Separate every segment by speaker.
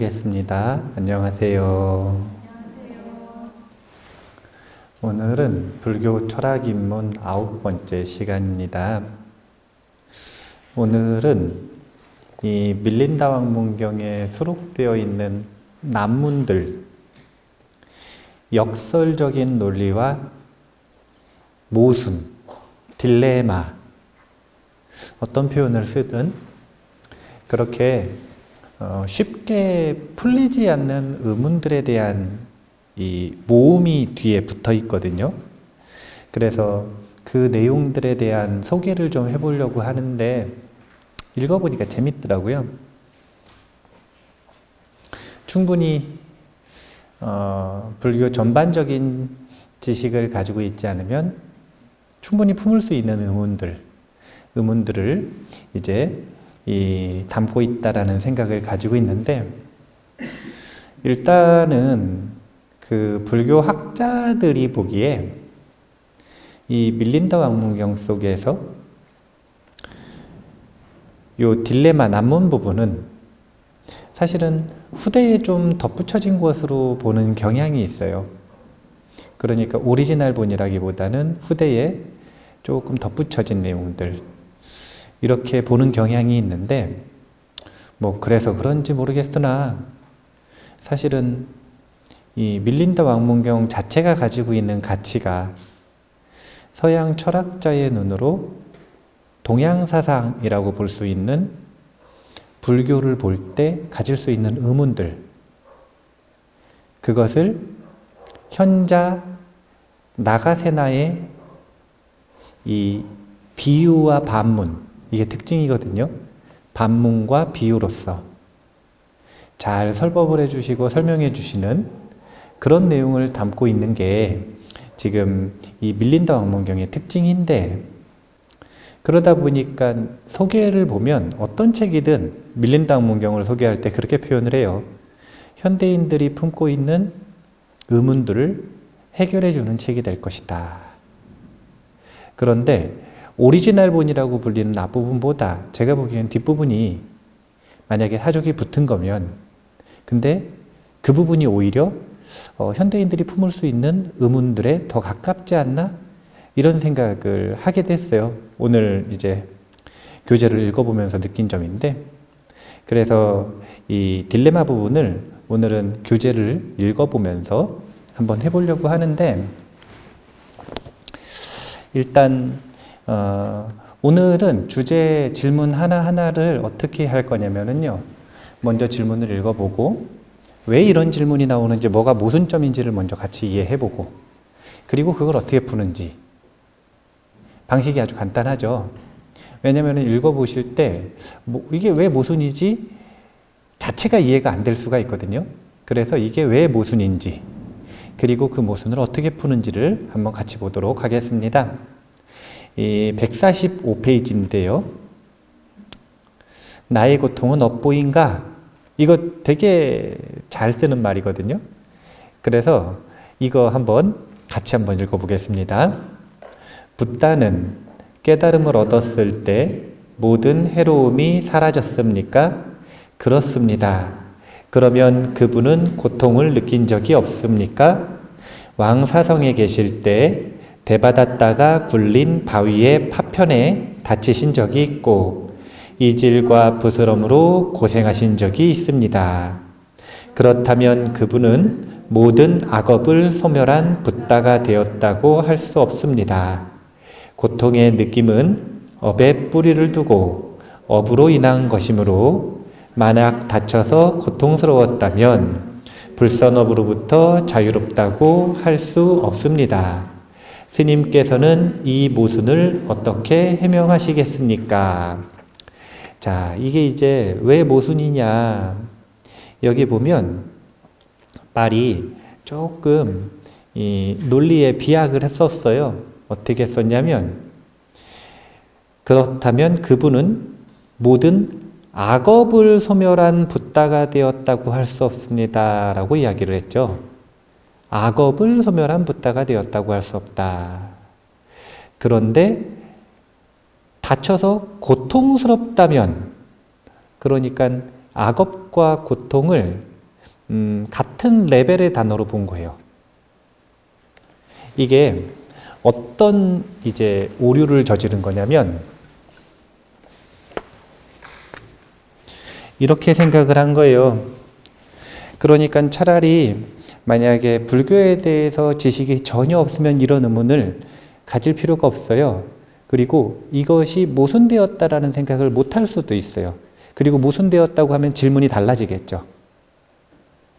Speaker 1: 시작하겠습니다. 안녕하세요. 오늘은 불교 철학 입문 9번째 시간입니다. 오늘은 이 밀린다 왕문경에 수록되어 있는 난문들, 역설적인 논리와 모순, 딜레마, 어떤 표현을 쓰든 그렇게 쉽게 풀리지 않는 의문들에 대한 이 모음이 뒤에 붙어 있거든요. 그래서 그 내용들에 대한 소개를 좀 해보려고 하는데 읽어보니까 재밌더라고요. 충분히 불교 전반적인 지식을 가지고 있지 않으면 충분히 품을 수 있는 의문들을 이제 담고 있다라는 생각을 가지고 있는데, 일단은 그 불교 학자들이 보기에 이 밀린다 왕문경 속에서 요 딜레마 난문 부분은 사실은 후대에 좀 덧붙여진 것으로 보는 경향이 있어요. 그러니까 오리지널본이라기보다는 후대에 조금 덧붙여진 내용들, 이렇게 보는 경향이 있는데, 뭐 그래서 그런지 모르겠으나 사실은 이 밀린다 왕문경 자체가 가지고 있는 가치가 서양 철학자의 눈으로 동양 사상이라고 볼 수 있는 불교를 볼 때 가질 수 있는 의문들, 그것을 현자 나가세나의 이 비유와 반문, 이게 특징이거든요. 반문과 비유로서 잘 설법을 해주시고 설명해 주시는 그런 내용을 담고 있는 게 지금 이 밀린다 왕문경의 특징인데, 그러다 보니까 소개를 보면 어떤 책이든 밀린다 왕문경을 소개할 때 그렇게 표현을 해요. 현대인들이 품고 있는 의문들을 해결해 주는 책이 될 것이다. 그런데 오리지널본이라고 불리는 앞부분보다 제가 보기엔 뒷부분이 만약에 사족이 붙은 거면, 근데 그 부분이 오히려 현대인들이 품을 수 있는 의문들에 더 가깝지 않나? 이런 생각을 하게 됐어요. 오늘 이제 교재를 읽어보면서 느낀 점인데, 그래서 이 딜레마 부분을 오늘은 교재를 읽어보면서 한번 해보려고 하는데, 일단 오늘은 주제 질문 하나하나를 어떻게 할 거냐면요, 먼저 질문을 읽어보고 왜 이런 질문이 나오는지, 뭐가 모순점인지를 먼저 같이 이해해보고, 그리고 그걸 어떻게 푸는지. 방식이 아주 간단하죠. 왜냐하면 읽어보실 때 이게 왜 모순이지? 자체가 이해가 안 될 수가 있거든요. 그래서 이게 왜 모순인지, 그리고 그 모순을 어떻게 푸는지를 한번 같이 보도록 하겠습니다. 이 145페이지인데요. 나의 고통은 업보인가? 이거 되게 잘 쓰는 말이거든요. 그래서 이거 같이 한번 읽어보겠습니다. 붓다는 깨달음을 얻었을 때 모든 해로움이 사라졌습니까? 그렇습니다. 그러면 그분은 고통을 느낀 적이 없습니까? 왕사성에 계실 때 대받았다가 굴린 바위의 파편에 다치신 적이 있고 이질과 부스럼으로 고생하신 적이 있습니다. 그렇다면 그분은 모든 악업을 소멸한 붓다가 되었다고 할 수 없습니다. 고통의 느낌은 업에 뿌리를 두고 업으로 인한 것이므로 만약 다쳐서 고통스러웠다면 불선업으로부터 자유롭다고 할 수 없습니다. 스님께서는 이 모순을 어떻게 해명하시겠습니까? 자, 이게 이제 왜 모순이냐. 여기 보면 말이 조금 이 논리에 비약을 했었어요. 어떻게 썼냐면, 그렇다면 그분은 모든 악업을 소멸한 붓다가 되었다고 할 수 없습니다. 라고 이야기를 했죠. 악업을 소멸한 붓다가 되었다고 할 수 없다. 그런데 다쳐서 고통스럽다면, 그러니까 악업과 고통을 같은 레벨의 단어로 본 거예요. 이게 어떤 이제 오류를 저지른 거냐면 이렇게 생각을 한 거예요. 그러니까 차라리 만약에 불교에 대해서 지식이 전혀 없으면 이런 의문을 가질 필요가 없어요. 그리고 이것이 모순되었다라는 생각을 못할 수도 있어요. 그리고 모순되었다고 하면 질문이 달라지겠죠.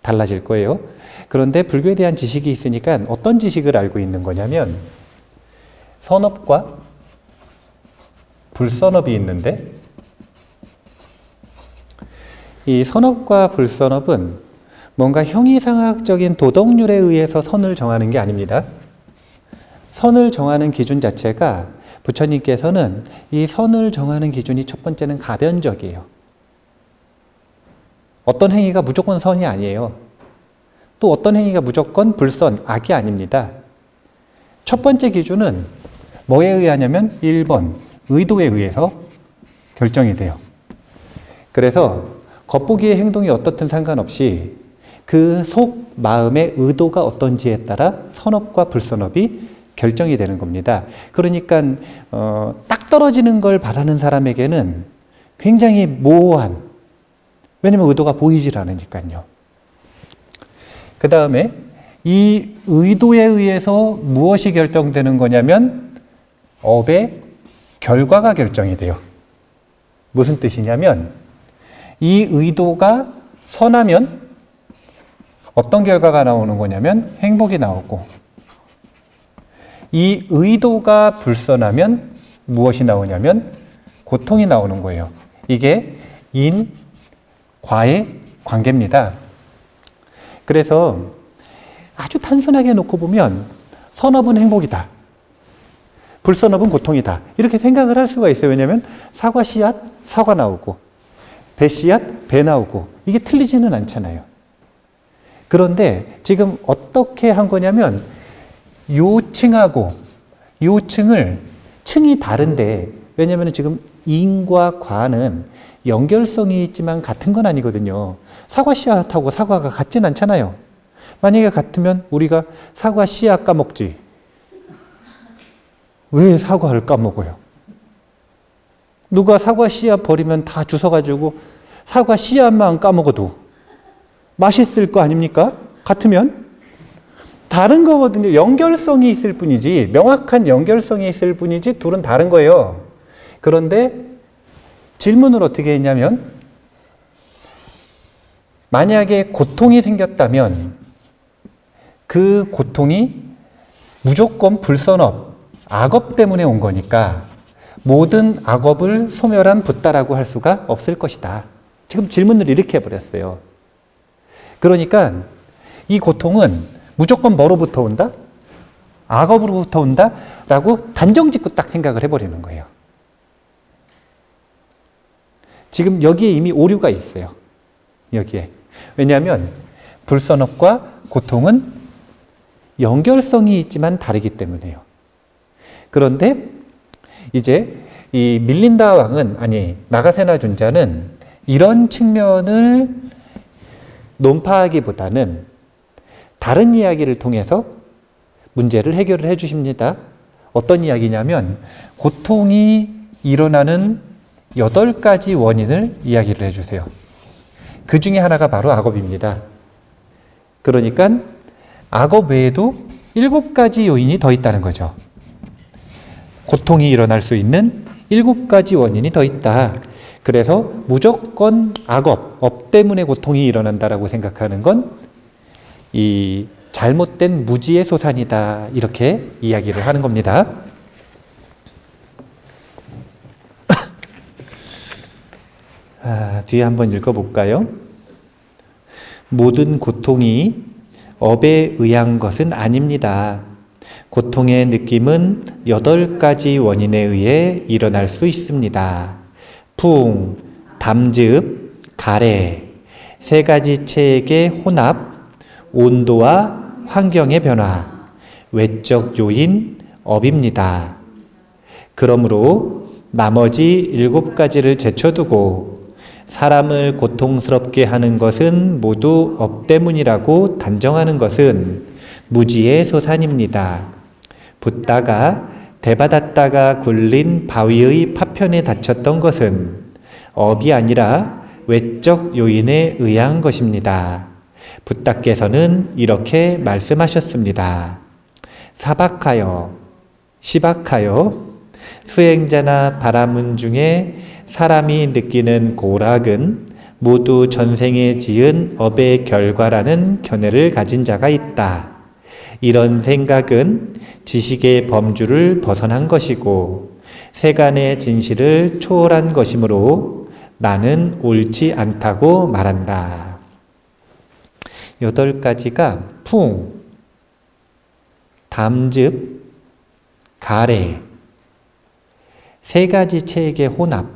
Speaker 1: 달라질 거예요. 그런데 불교에 대한 지식이 있으니까 어떤 지식을 알고 있는 거냐면 선업과 불선업이 있는데 이 선업과 불선업은 뭔가 형이상학적인 도덕률에 의해서 선을 정하는 게 아닙니다. 선을 정하는 기준 자체가 부처님께서는 이 선을 정하는 기준이 첫 번째는 가변적이에요. 어떤 행위가 무조건 선이 아니에요. 또 어떤 행위가 무조건 불선, 악이 아닙니다. 첫 번째 기준은 뭐에 의하냐면 1번, 의도에 의해서 결정이 돼요. 그래서 겉보기의 행동이 어떻든 상관없이 그 속 마음의 의도가 어떤지에 따라 선업과 불선업이 결정이 되는 겁니다. 그러니까 딱 떨어지는 걸 바라는 사람에게는 굉장히 모호한, 왜냐면 의도가 보이질 않으니까요. 그 다음에 이 의도에 의해서 무엇이 결정되는 거냐면 업의 결과가 결정이 돼요. 무슨 뜻이냐면 이 의도가 선하면 어떤 결과가 나오는 거냐면 행복이 나오고, 이 의도가 불선하면 무엇이 나오냐면 고통이 나오는 거예요. 이게 인, 과의 관계입니다. 그래서 아주 단순하게 놓고 보면 선업은 행복이다, 불선업은 고통이다, 이렇게 생각을 할 수가 있어요. 왜냐하면 사과 씨앗, 사과 나오고 배 씨앗, 배 나오고, 이게 틀리지는 않잖아요. 그런데 지금 어떻게 한 거냐면 요 층하고 요 층을, 층이 다른데, 왜냐하면 지금 인과 과는 연결성이 있지만 같은 건 아니거든요. 사과 씨앗하고 사과가 같진 않잖아요. 만약에 같으면 우리가 사과 씨앗 까먹지, 왜 사과를 까먹어요? 누가 사과 씨앗 버리면 다 주워가지고 사과 씨앗만 까먹어도 맛있을 거 아닙니까? 같으면? 다른 거거든요. 연결성이 있을 뿐이지, 명확한 연결성이 있을 뿐이지 둘은 다른 거예요. 그런데 질문을 어떻게 했냐면, 만약에 고통이 생겼다면 그 고통이 무조건 불선업, 악업 때문에 온 거니까 모든 악업을 소멸한 붓다라고 할 수가 없을 것이다. 지금 질문을 이렇게 해버렸어요. 그러니까 이 고통은 무조건 뭐로부터 온다? 악업으로부터 온다? 라고 단정짓고 딱 생각을 해버리는 거예요. 지금 여기에 이미 오류가 있어요. 여기에. 왜냐하면 불선업과 고통은 연결성이 있지만 다르기 때문에요. 그런데 이제 이 밀린다 왕은, 아니 나가세나 존자는 이런 측면을 논파하기보다는 다른 이야기를 통해서 문제를 해결을 해 주십니다. 어떤 이야기냐면 고통이 일어나는 8가지 원인을 이야기를 해주세요. 그 중에 하나가 바로 악업입니다. 그러니까 악업 외에도 7가지 요인이 더 있다는 거죠. 고통이 일어날 수 있는 7가지 원인이 더 있다. 그래서 무조건 악업, 업 때문에 고통이 일어난다라고 생각하는 건 이 잘못된 무지의 소산이다. 이렇게 이야기를 하는 겁니다. 뒤에 한번 읽어볼까요? 모든 고통이 업에 의한 것은 아닙니다. 고통의 느낌은 8가지 원인에 의해 일어날 수 있습니다. 풍, 담즙, 가래, 3가지 체액의 혼합, 온도와 환경의 변화, 외적 요인, 업입니다. 그러므로 나머지 7가지를 제쳐두고 사람을 고통스럽게 하는 것은 모두 업 때문이라고 단정하는 것은 무지의 소산입니다. 붙다가 대받았다가 굴린 바위의 파편에 다쳤던 것은 업이 아니라 외적 요인에 의한 것입니다. 붓다께서는 이렇게 말씀하셨습니다. 사박하여, 시박하여, 수행자나 바라문 중에 사람이 느끼는 고락은 모두 전생에 지은 업의 결과라는 견해를 가진 자가 있다. 이런 생각은 지식의 범주를 벗어난 것이고 세간의 진실을 초월한 것이므로 나는 옳지 않다고 말한다. 8가지가 풍, 담즙, 가래, 3가지 체액의 혼합,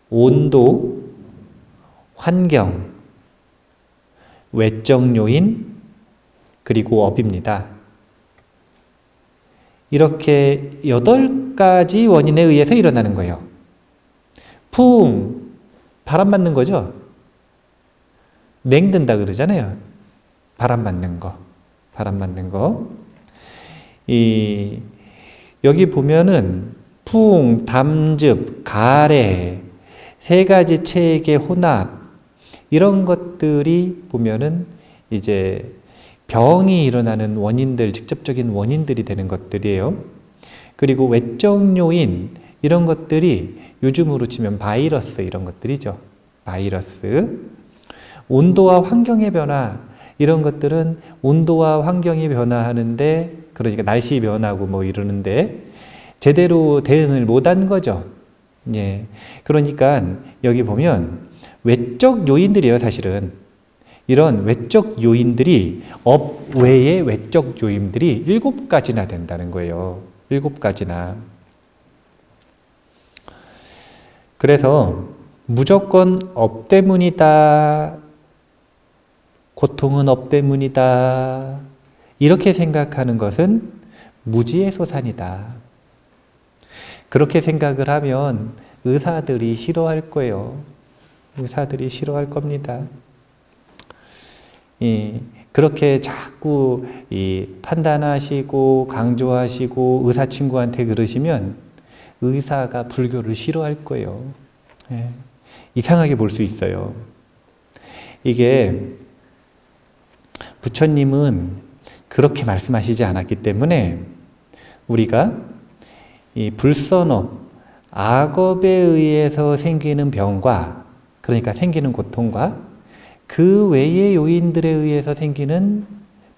Speaker 1: 온도, 환경, 외적 요인, 그리고 업입니다. 이렇게 8가지 원인에 의해서 일어나는 거예요. 풍, 바람 맞는 거죠? 냉든다 그러잖아요. 바람 맞는 거. 바람 맞는 거. 여기 보면은 풍, 담즙, 가래, 3가지 체액의 혼합, 이런 것들이 보면은 이제 병이 일어나는 원인들, 직접적인 원인들이 되는 것들이에요. 그리고 외적 요인, 이런 것들이 요즘으로 치면 바이러스, 이런 것들이죠. 바이러스. 온도와 환경의 변화, 이런 것들은 온도와 환경이 변화하는데, 그러니까 날씨 변하고 뭐 이러는데 제대로 대응을 못한 거죠. 예. 그러니까 여기 보면 외적 요인들이에요, 사실은. 이런 외적 요인들이 업 외의 외적 요인들이 7가지나 된다는 거예요. 7가지나. 그래서 무조건 업 때문이다, 고통은 업 때문이다, 이렇게 생각하는 것은 무지의 소산이다. 그렇게 생각을 하면 의사들이 싫어할 거예요. 의사들이 싫어할 겁니다. 그렇게 자꾸 판단하시고 강조하시고 의사 친구한테 그러시면 의사가 불교를 싫어할 거예요. 예. 이상하게 볼 수 있어요. 이게 부처님은 그렇게 말씀하시지 않았기 때문에 우리가 이 불선업, 악업에 의해서 생기는 병과, 그러니까 생기는 고통과 그 외의 요인들에 의해서 생기는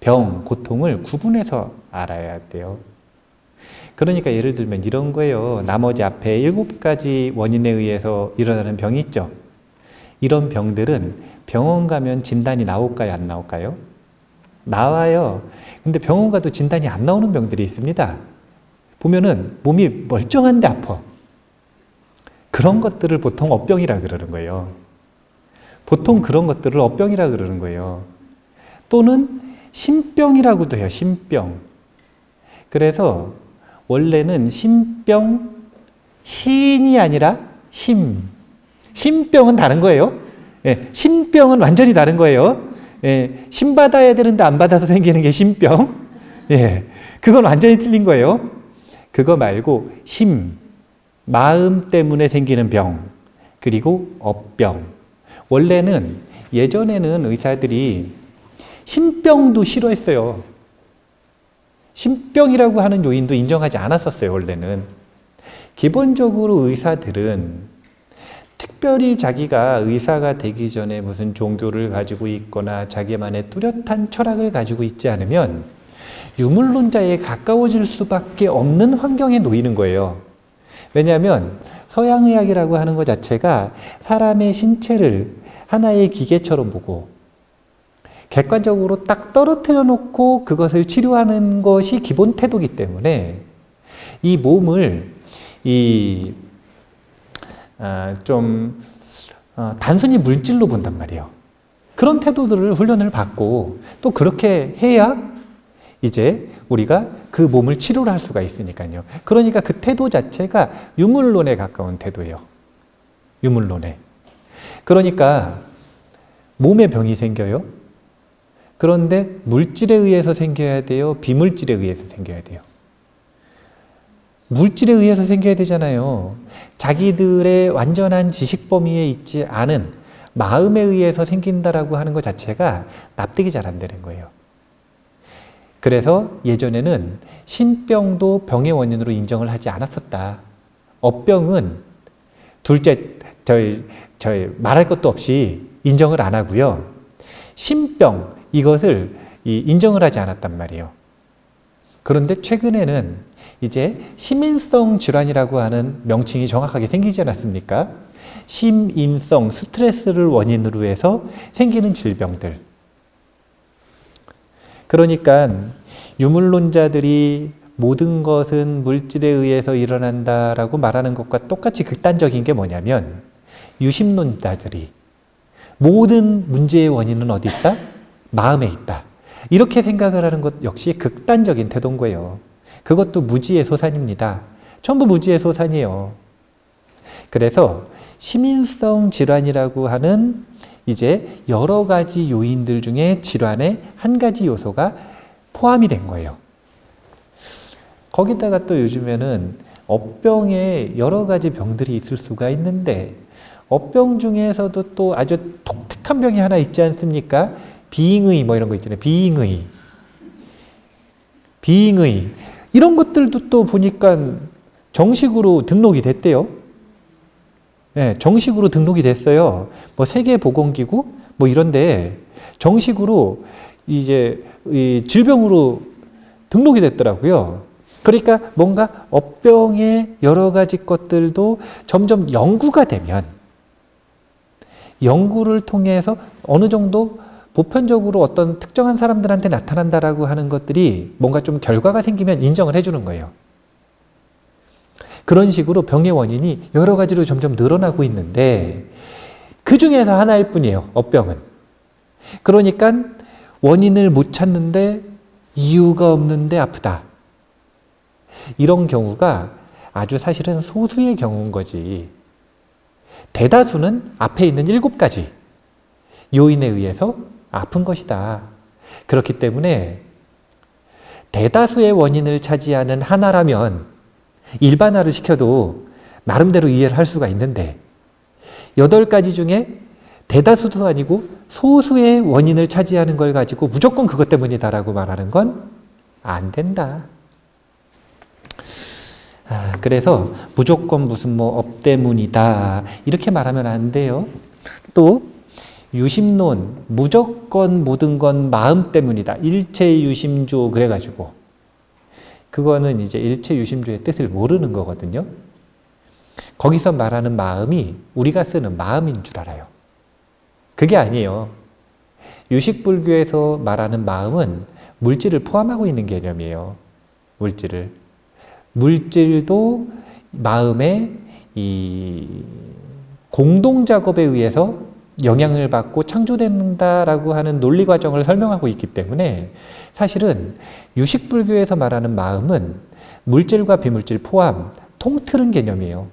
Speaker 1: 병, 고통을 구분해서 알아야 돼요. 그러니까 예를 들면 이런 거예요. 나머지 앞에 7가지 원인에 의해서 일어나는 병이 있죠. 이런 병들은 병원 가면 진단이 나올까요? 안 나올까요? 나와요. 근데 병원 가도 진단이 안 나오는 병들이 있습니다. 보면은 몸이 멀쩡한데 아파. 그런 것들을 보통 업병이라 그러는 거예요. 보통 그런 것들을 업병이라 그러는 거예요. 또는 신병이라고도 해요. 신병. 그래서 원래는 신병, 신이 아니라 신병은 다른 거예요. 예, 신병은 완전히 다른 거예요. 예, 신 받아야 되는데 안 받아서 생기는 게 신병. 예, 그건 완전히 틀린 거예요. 그거 말고 마음 때문에 생기는 병, 그리고 업병. 원래는 예전에는 의사들이 신병도 싫어했어요. 신병이라고 하는 요인도 인정하지 않았었어요, 원래는. 기본적으로 의사들은 특별히 자기가 의사가 되기 전에 무슨 종교를 가지고 있거나 자기만의 뚜렷한 철학을 가지고 있지 않으면 유물론자에 가까워질 수밖에 없는 환경에 놓이는 거예요. 왜냐하면 서양의학이라고 하는 것 자체가 사람의 신체를 하나의 기계처럼 보고 객관적으로 딱 떨어뜨려 놓고 그것을 치료하는 것이 기본 태도이기 때문에 이 몸을 단순히 물질로 본단 말이에요. 그런 태도들을 훈련을 받고 또 그렇게 해야 이제 우리가 그 몸을 치료를 할 수가 있으니까요. 그러니까 그 태도 자체가 유물론에 가까운 태도예요. 유물론에. 그러니까 몸에 병이 생겨요. 그런데 물질에 의해서 생겨야 돼요? 비물질에 의해서 생겨야 돼요? 물질에 의해서 생겨야 되잖아요. 자기들의 완전한 지식 범위에 있지 않은 마음에 의해서 생긴다라고 하는 것 자체가 납득이 잘 안 되는 거예요. 그래서 예전에는 신병도 병의 원인으로 인정을 하지 않았었다. 업병은 저희 말할 것도 없이 인정을 안 하고요. 신병 이것을 인정을 하지 않았단 말이에요. 그런데 최근에는 이제 심인성 질환이라고 하는 명칭이 정확하게 생기지 않았습니까? 심인성 스트레스를 원인으로 해서 생기는 질병들. 그러니까 유물론자들이 모든 것은 물질에 의해서 일어난다라고 말하는 것과 똑같이 극단적인 게 뭐냐면 유심론자들이 모든 문제의 원인은 어디 있다? 마음에 있다. 이렇게 생각을 하는 것 역시 극단적인 태도인 거예요. 그것도 무지의 소산입니다. 전부 무지의 소산이에요. 그래서 심인성 질환이라고 하는 이제 여러 가지 요인들 중에 질환의 한 가지 요소가 포함이 된 거예요. 거기다가 또 요즘에는 업병에 여러 가지 병들이 있을 수가 있는데 업병 중에서도 또 아주 독특한 병이 하나 있지 않습니까? 비잉의 뭐 이런 거 있잖아요. 비잉의 이런 것들도 또 보니까 정식으로 등록이 됐대요. 네, 정식으로 등록이 됐어요. 뭐 세계보건기구 뭐 이런데 정식으로 이제 이 질병으로 등록이 됐더라고요. 그러니까 뭔가 업병의 여러 가지 것들도 점점 연구가 되면 연구를 통해서 어느 정도 보편적으로 어떤 특정한 사람들한테 나타난다라고 하는 것들이 뭔가 좀 결과가 생기면 인정을 해주는 거예요. 그런 식으로 병의 원인이 여러 가지로 점점 늘어나고 있는데 그 중에서 하나일 뿐이에요. 업병은. 그러니까 원인을 못 찾는데 이유가 없는데 아프다. 이런 경우가 아주 사실은 소수의 경우인 거지. 대다수는 앞에 있는 7가지 요인에 의해서 아픈 것이다. 그렇기 때문에 대다수의 원인을 차지하는 하나라면 일반화를 시켜도 나름대로 이해를 할 수가 있는데 8가지 중에 대다수도 아니고 소수의 원인을 차지하는 걸 가지고 무조건 그것 때문이다라고 말하는 건 안 된다. 그래서 무조건 무슨 뭐 업 때문이다 이렇게 말하면 안 돼요. 또 유심론 무조건 모든 건 마음 때문이다. 일체유심조 그래가지고 그거는 이제 일체유심조의 뜻을 모르는 거거든요. 거기서 말하는 마음이 우리가 쓰는 마음인 줄 알아요. 그게 아니에요. 유식불교에서 말하는 마음은 물질을 포함하고 있는 개념이에요. 물질도 마음의 이 공동작업에 의해서 영향을 받고 창조된다라고 하는 논리 과정을 설명하고 있기 때문에 사실은 유식불교에서 말하는 마음은 물질과 비물질 포함, 통틀은 개념이에요.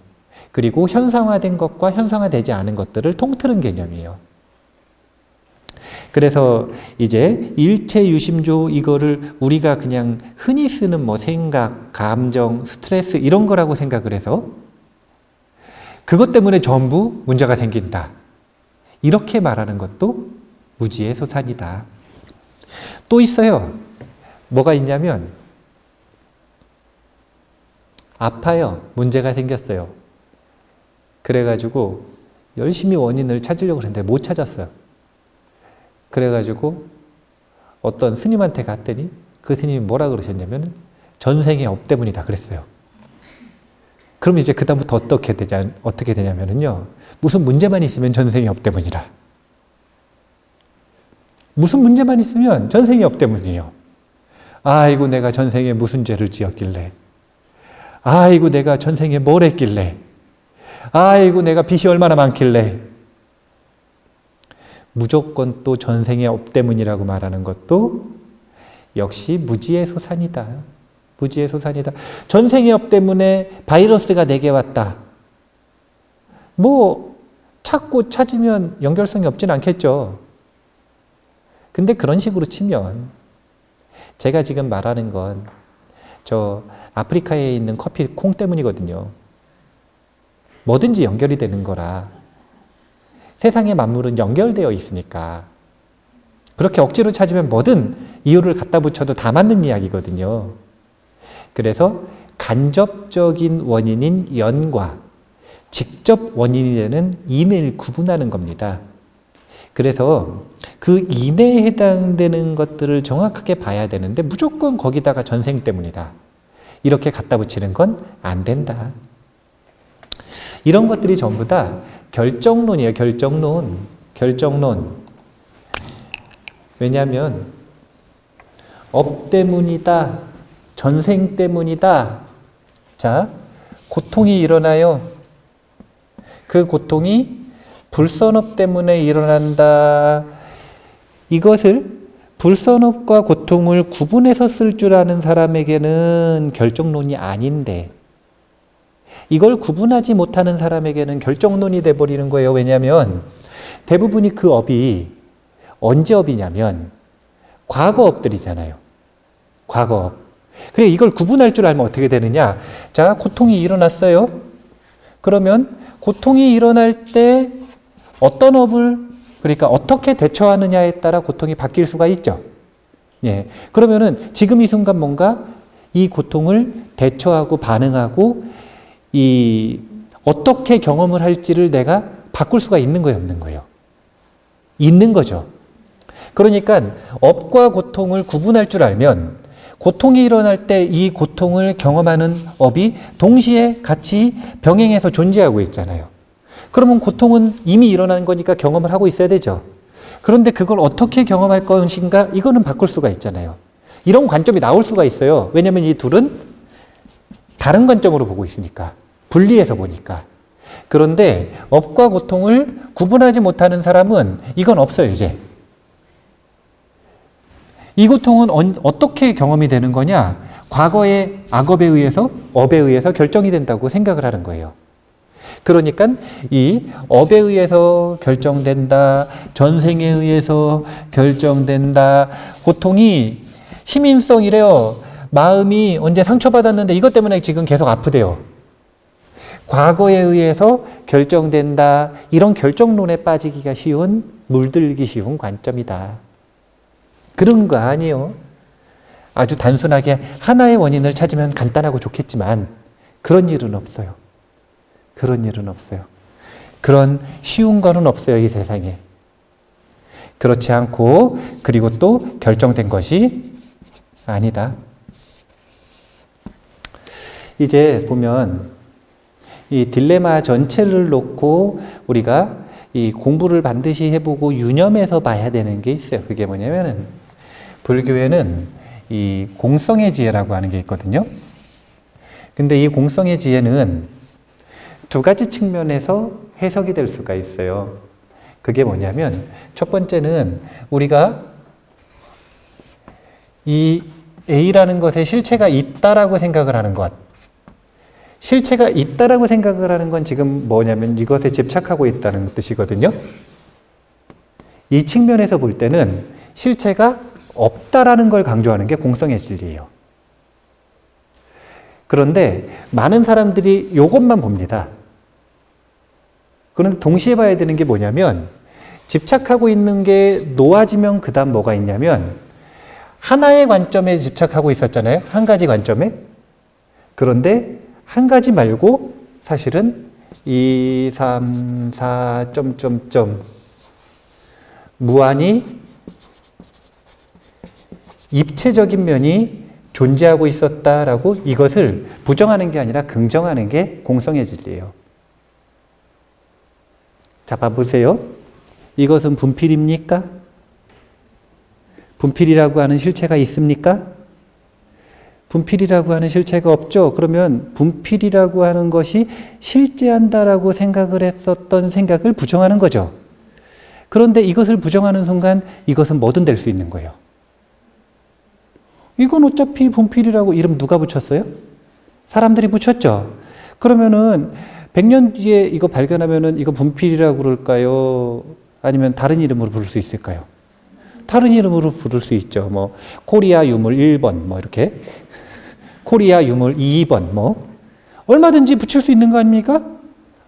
Speaker 1: 그리고 현상화된 것과 현상화되지 않은 것들을 통틀은 개념이에요. 그래서 이제 일체유심조 이거를 우리가 그냥 흔히 쓰는 뭐 생각, 감정, 스트레스 이런 거라고 생각을 해서 그것 때문에 전부 문제가 생긴다. 이렇게 말하는 것도 무지의 소산이다. 또 있어요. 뭐가 있냐면 아파요. 문제가 생겼어요. 그래가지고 열심히 원인을 찾으려고 했는데 못 찾았어요. 그래가지고 어떤 스님한테 갔더니 그 스님이 뭐라 그러셨냐면 전생의 업 때문이다 그랬어요. 그럼 이제 그다음부터 어떻게 되냐면요. 무슨 문제만 있으면 전생의 업 때문이라. 무슨 문제만 있으면 전생의 업 때문이에요. 아이고 내가 전생에 무슨 죄를 지었길래. 아이고 내가 전생에 뭘 했길래. 아이고 내가 빚이 얼마나 많길래. 무조건 또 전생의 업 때문이라고 말하는 것도 역시 무지의 소산이다. 무지의 소산이다. 전생의 업 때문에 바이러스가 내게 왔다. 뭐 찾고 찾으면 연결성이 없진 않겠죠. 근데 그런 식으로 치면 제가 지금 말하는 건 저 아프리카에 있는 커피 콩 때문이거든요. 뭐든지 연결이 되는 거라 세상의 만물은 연결되어 있으니까 그렇게 억지로 찾으면 뭐든 이유를 갖다 붙여도 다 맞는 이야기거든요. 그래서 간접적인 원인인 연과 직접 원인이 되는 인을 구분하는 겁니다. 그래서 그 인에 해당되는 것들을 정확하게 봐야 되는데 무조건 거기다가 전생 때문이다. 이렇게 갖다 붙이는 건 안 된다. 이런 것들이 전부 다 결정론이에요. 결정론. 왜냐하면 업 때문이다. 전생 때문이다. 자, 고통이 일어나요. 그 고통이 불선업 때문에 일어난다. 이것을 불선업과 고통을 구분해서 쓸 줄 아는 사람에게는 결정론이 아닌데 이걸 구분하지 못하는 사람에게는 결정론이 돼버리는 거예요. 왜냐하면 대부분이 그 업이 언제 업이냐면 과거 업들이잖아요. 과거 업. 그래 이걸 구분할 줄 알면 어떻게 되느냐. 자, 고통이 일어났어요. 그러면 고통이 일어날 때 어떤 업을 그러니까 어떻게 대처하느냐에 따라 고통이 바뀔 수가 있죠. 예. 그러면은 지금 이 순간 뭔가 이 고통을 대처하고 반응하고 어떻게 경험을 할지를 내가 바꿀 수가 있는 거예요, 없는 거예요? 있는 거죠. 그러니까 업과 고통을 구분할 줄 알면 고통이 일어날 때 이 고통을 경험하는 업이 동시에 같이 병행해서 존재하고 있잖아요. 그러면 고통은 이미 일어난 거니까 경험을 하고 있어야 되죠. 그런데 그걸 어떻게 경험할 것인가? 이거는 바꿀 수가 있잖아요. 이런 관점이 나올 수가 있어요. 왜냐하면 이 둘은 다른 관점으로 보고 있으니까. 분리해서 보니까. 그런데 업과 고통을 구분하지 못하는 사람은 이건 없어요, 이제. 이 고통은 어떻게 경험이 되는 거냐? 과거의 악업에 의해서, 업에 의해서 결정이 된다고 생각을 하는 거예요. 그러니까 이 업에 의해서 결정된다, 전생에 의해서 결정된다, 고통이 희민성이래요. 마음이 언제 상처받았는데 이것 때문에 지금 계속 아프대요. 과거에 의해서 결정된다. 이런 결정론에 빠지기가 쉬운, 물들기 쉬운 관점이다. 그런 거 아니에요. 아주 단순하게 하나의 원인을 찾으면 간단하고 좋겠지만 그런 일은 없어요. 그런 일은 없어요. 그런 쉬운 거는 없어요, 이 세상에. 그렇지 않고 그리고 또 결정된 것이 아니다. 이제 보면 이 딜레마 전체를 놓고 우리가 이 공부를 반드시 해보고 유념해서 봐야 되는 게 있어요. 그게 뭐냐면은 불교에는 이 공성의 지혜라고 하는 게 있거든요. 근데 이 공성의 지혜는 두 가지 측면에서 해석이 될 수가 있어요. 그게 뭐냐면 첫 번째는 우리가 이 A라는 것에 실체가 있다라고 생각을 하는 것. 실체가 있다라고 생각을 하는 건 지금 뭐냐면 이것에 집착하고 있다는 뜻이거든요. 이 측면에서 볼 때는 실체가 없다라는 걸 강조하는 게 공성의 진리예요. 그런데 많은 사람들이 이것만 봅니다. 그런데 동시에 봐야 되는 게 뭐냐면 집착하고 있는 게 놓아지면 그 다음 뭐가 있냐면 하나의 관점에 집착하고 있었잖아요. 한 가지 관점에. 그런데 한 가지 말고 사실은 2, 3, 4, 무한히 입체적인 면이 존재하고 있었다라고 이것을 부정하는 게 아니라 긍정하는 게 공성의 진리예요. 자, 봐보세요. 이것은 분필입니까? 분필이라고 하는 실체가 있습니까? 분필이라고 하는 실체가 없죠. 그러면 분필이라고 하는 것이 실제한다라고 생각을 했었던 생각을 부정하는 거죠. 그런데 이것을 부정하는 순간 이것은 뭐든 될 수 있는 거예요. 이건 어차피 분필이라고 이름 누가 붙였어요? 사람들이 붙였죠. 그러면은 100년 뒤에 이거 발견하면은 이거 분필이라고 그럴까요? 아니면 다른 이름으로 부를 수 있을까요? 다른 이름으로 부를 수 있죠. 뭐 코리아 유물 1번 뭐 이렇게 코리아 유물 2번 뭐 얼마든지 붙일 수 있는 거 아닙니까?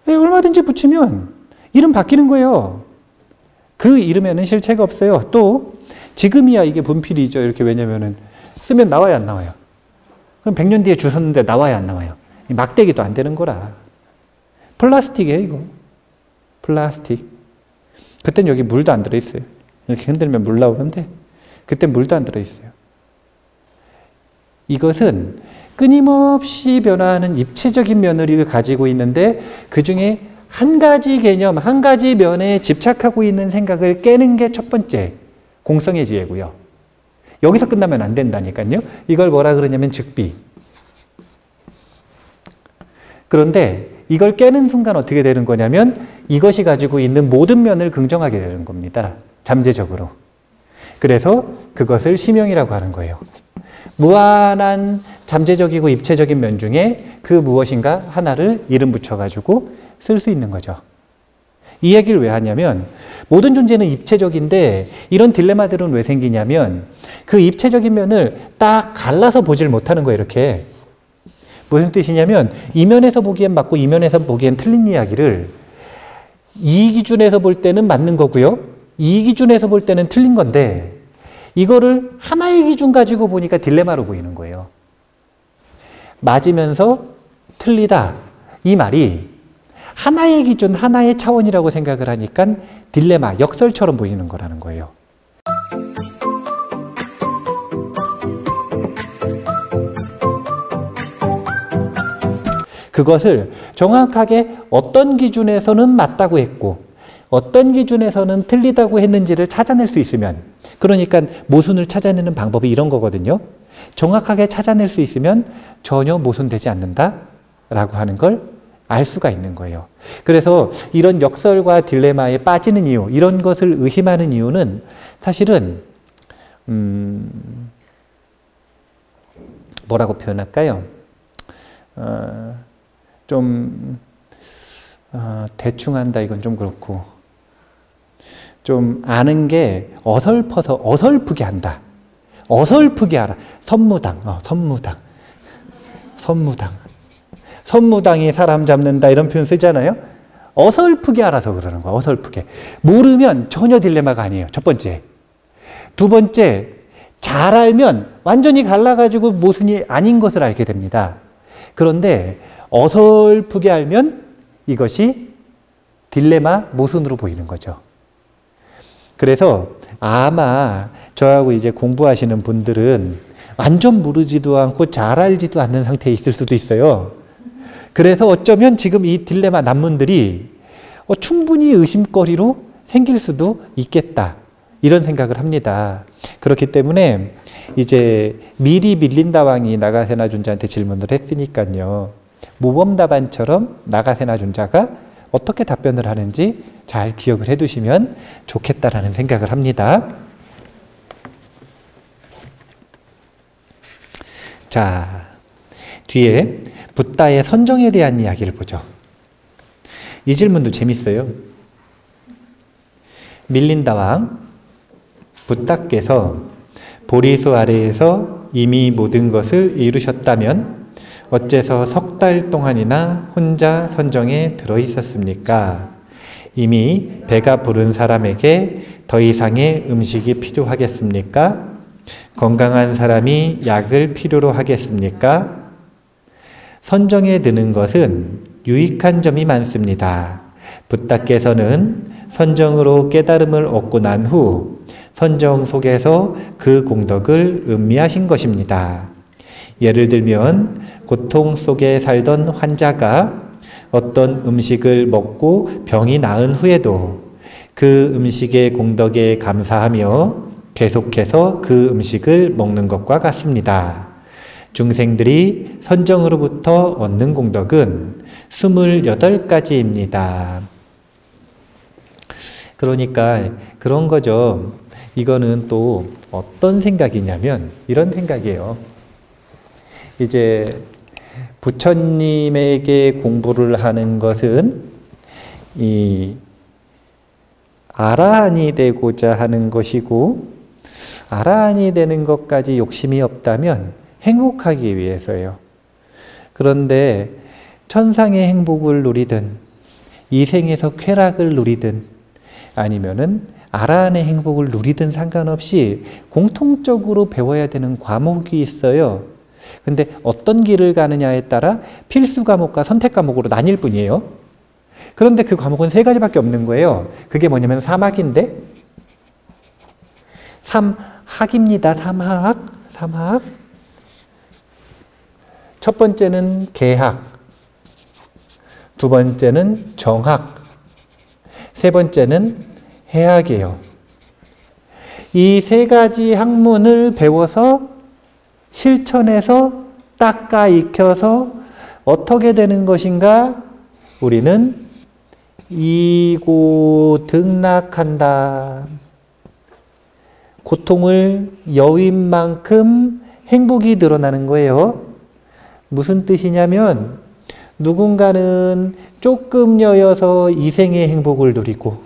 Speaker 1: 네, 얼마든지 붙이면 이름 바뀌는 거예요. 그 이름에는 실체가 없어요. 또 지금이야 이게 분필이죠. 이렇게 왜냐면은 쓰면 나와요, 안 나와요? 그럼 100년 뒤에 주웠는데 나와요, 안 나와요? 막대기도 안 되는 거라. 플라스틱이에요, 이거. 플라스틱. 그땐 여기 물도 안 들어있어요. 이렇게 흔들면 물 나오는데 그땐 물도 안 들어있어요. 이것은 끊임없이 변화하는 입체적인 면을 가지고 있는데 그 중에 한 가지 개념, 한 가지 면에 집착하고 있는 생각을 깨는 게 첫 번째 공성의 지혜고요. 여기서 끝나면 안 된다니까요. 이걸 뭐라 그러냐면 즉비. 그런데 이걸 깨는 순간 어떻게 되는 거냐면 이것이 가지고 있는 모든 면을 긍정하게 되는 겁니다. 잠재적으로. 그래서 그것을 심형이라고 하는 거예요. 무한한 잠재적이고 입체적인 면 중에 그 무엇인가 하나를 이름 붙여가지고 쓸 수 있는 거죠. 이 얘기를 왜 하냐면 모든 존재는 입체적인데 이런 딜레마들은 왜 생기냐면 그 입체적인 면을 딱 갈라서 보질 못하는 거예요. 이렇게. 무슨 뜻이냐면 이 면에서 보기엔 맞고 이 면에서 보기엔 틀린 이야기를 이 기준에서 볼 때는 맞는 거고요. 이 기준에서 볼 때는 틀린 건데 이거를 하나의 기준 가지고 보니까 딜레마로 보이는 거예요. 맞으면서 틀리다. 이 말이 하나의 기준, 하나의 차원이라고 생각을 하니까 딜레마, 역설처럼 보이는 거라는 거예요. 그것을 정확하게 어떤 기준에서는 맞다고 했고 어떤 기준에서는 틀리다고 했는지를 찾아낼 수 있으면, 그러니까 모순을 찾아내는 방법이 이런 거거든요. 정확하게 찾아낼 수 있으면 전혀 모순되지 않는다 라고 하는 걸 알 수가 있는 거예요. 그래서 이런 역설과 딜레마에 빠지는 이유, 이런 것을 의심하는 이유는 사실은 뭐라고 표현할까요? 대충 한다 이건 좀 그렇고 좀 아는 게 어설퍼서 어설프게 한다. 어설프게 알아. 선무당이 사람 잡는다 이런 표현 쓰잖아요. 어설프게 알아서 그러는 거야. 어설프게. 모르면 전혀 딜레마가 아니에요. 첫 번째. 두 번째, 잘 알면 완전히 갈라가지고 모순이 아닌 것을 알게 됩니다. 그런데 어설프게 알면 이것이 딜레마, 모순으로 보이는 거죠. 그래서 아마 저하고 이제 공부하시는 분들은 완전 모르지도 않고 잘 알지도 않는 상태에 있을 수도 있어요. 그래서 어쩌면 지금 이 딜레마 난문들이 충분히 의심거리로 생길 수도 있겠다. 이런 생각을 합니다. 그렇기 때문에 이제 미리 밀린다 왕이 나가세나 존자한테 질문을 했으니까요. 모범답안처럼 나가세나 존자가 어떻게 답변을 하는지 잘 기억을 해두시면 좋겠다라는 생각을 합니다. 자, 뒤에 붓다의 선정에 대한 이야기를 보죠. 이 질문도 재밌어요. 밀린다 왕, 붓다께서 보리수 아래에서 이미 모든 것을 이루셨다면 어째서 석 달 동안이나 혼자 선정에 들어 있었습니까? 이미 배가 부른 사람에게 더 이상의 음식이 필요하겠습니까? 건강한 사람이 약을 필요로 하겠습니까? 선정에 드는 것은 유익한 점이 많습니다. 붓다께서는 선정으로 깨달음을 얻고 난 후 선정 속에서 그 공덕을 음미하신 것입니다. 예를 들면 고통 속에 살던 환자가 어떤 음식을 먹고 병이 나은 후에도 그 음식의 공덕에 감사하며 계속해서 그 음식을 먹는 것과 같습니다. 중생들이 선정으로부터 얻는 공덕은 28가지입니다. 그러니까 그런 거죠. 이거는 또 어떤 생각이냐면 이런 생각이에요. 이제 부처님에게 공부를 하는 것은 이 아라한이 되고자 하는 것이고, 아라한이 되는 것까지 욕심이 없다면 행복하기 위해서예요. 그런데 천상의 행복을 누리든 이 생에서 쾌락을 누리든 아니면은 아라한의 행복을 누리든 상관없이 공통적으로 배워야 되는 과목이 있어요. 근데 어떤 길을 가느냐에 따라 필수 과목과 선택 과목으로 나뉠 뿐이에요. 그런데 그 과목은 3가지밖에 없는 거예요. 그게 뭐냐면 3학인데, 3학입니다. 3학. 첫 번째는 계학, 두 번째는 정학, 세 번째는 해학이에요. 이 3가지 학문을 배워서 실천해서 닦아 익혀서 어떻게 되는 것인가? 우리는 이고등락한다. 고통을 여윈 만큼 행복이 늘어나는 거예요. 무슨 뜻이냐면 누군가는 조금 여여서 이생의 행복을 누리고,